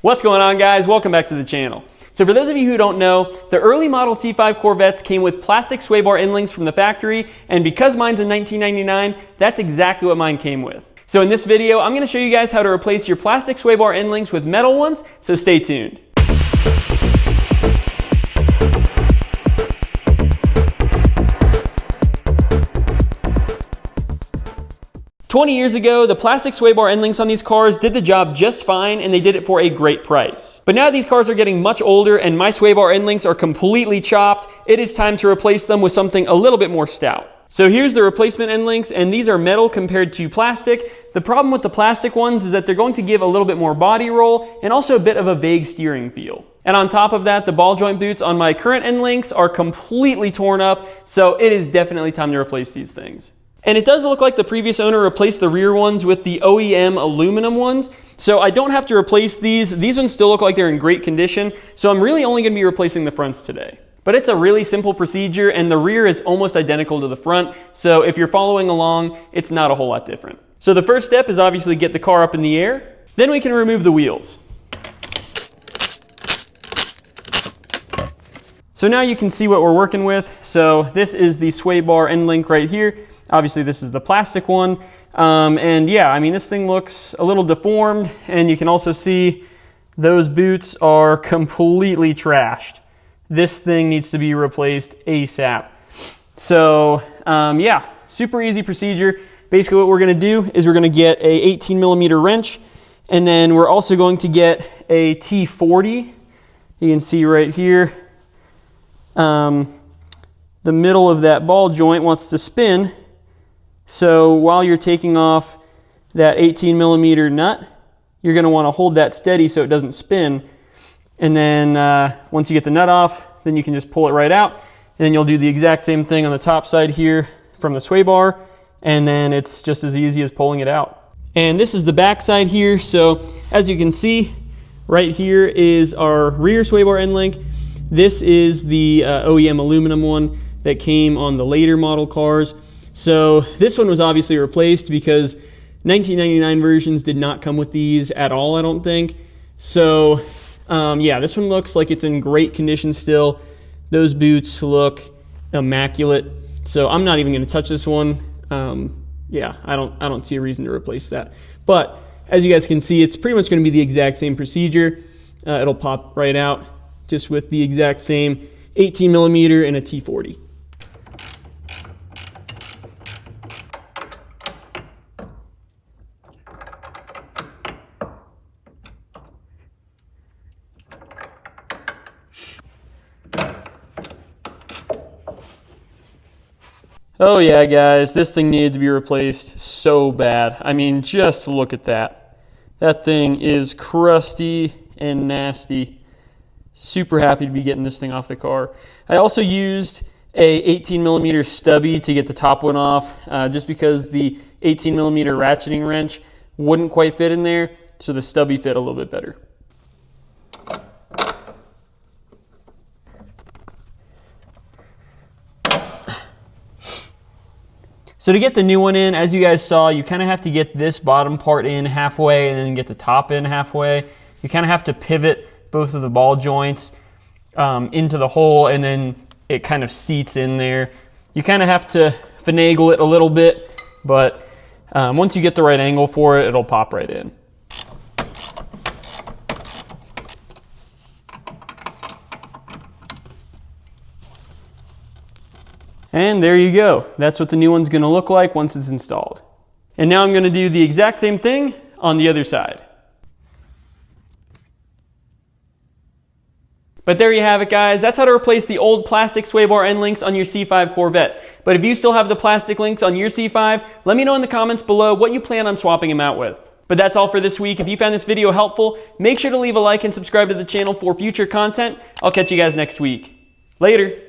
What's going on, guys? Welcome back to the channel. So for those of you who don't know, the early model C5 Corvettes came with plastic sway bar end links from the factory, and because mine's in 1999, that's exactly what mine came with. So in this video, I'm going to show you guys how to replace your plastic sway bar end links with metal ones, so stay tuned. 20 years ago, the plastic sway bar end links on these cars did the job just fine, and they did it for a great price. But now these cars are getting much older and my sway bar end links are completely chopped. It is time to replace them with something a little bit more stout. So here's the replacement end links, and these are metal compared to plastic. The problem with the plastic ones is that they're going to give a little bit more body roll and also a bit of a vague steering feel. And on top of that, the ball joint boots on my current end links are completely torn up, so it is definitely time to replace these things. And it does look like the previous owner replaced the rear ones with the OEM aluminum ones, so I don't have to replace these. These ones still look like they're in great condition, so I'm really only going to be replacing the fronts today. But it's a really simple procedure, and the rear is almost identical to the front, so if you're following along, it's not a whole lot different. So the first step is obviously get the car up in the air, then we can remove the wheels. So now you can see what we're working with. So this is the sway bar end link right here. Obviously this is the plastic one. And yeah, I mean, this thing looks a little deformed, and you can also see those boots are completely trashed. This thing needs to be replaced ASAP. So yeah, super easy procedure. Basically what we're gonna do is we're gonna get a 18mm wrench, and then we're also going to get a T40. You can see right here, the middle of that ball joint wants to spin. So while you're taking off that 18mm nut, you're going to want to hold that steady so it doesn't spin. And then once you get the nut off, then you can just pull it right out. And then you'll do the exact same thing on the top side here from the sway bar. And then it's just as easy as pulling it out. And this is the back side here. So as you can see, right here is our rear sway bar end link. This is the OEM aluminum one that came on the later model cars. So this one was obviously replaced because 1999 versions did not come with these at all, I don't think. So yeah, this one looks like it's in great condition still. Those boots look immaculate. So I'm not even going to touch this one. Yeah, I don't see a reason to replace that. But as you guys can see, it's pretty much going to be the exact same procedure. It'll pop right out just with the exact same 18mm and a T40. Oh yeah, guys, this thing needed to be replaced so bad. I mean, just look at that. That thing is crusty and nasty. Super happy to be getting this thing off the car. I also used a 18mm stubby to get the top one off, just because the 18mm ratcheting wrench wouldn't quite fit in there, so the stubby fit a little bit better. So to get the new one in, as you guys saw, you kind of have to get this bottom part in halfway and then get the top in halfway. You kind of have to pivot both of the ball joints into the hole, and then it kind of seats in there. You kind of have to finagle it a little bit, but once you get the right angle for it, it'll pop right in. And there you go. That's what the new one's going to look like once it's installed. And now I'm going to do the exact same thing on the other side. But there you have it, guys. That's how to replace the old plastic sway bar end links on your C5 Corvette. But if you still have the plastic links on your C5, let me know in the comments below what you plan on swapping them out with. But that's all for this week. If you found this video helpful, make sure to leave a like and subscribe to the channel for future content. I'll catch you guys next week. Later.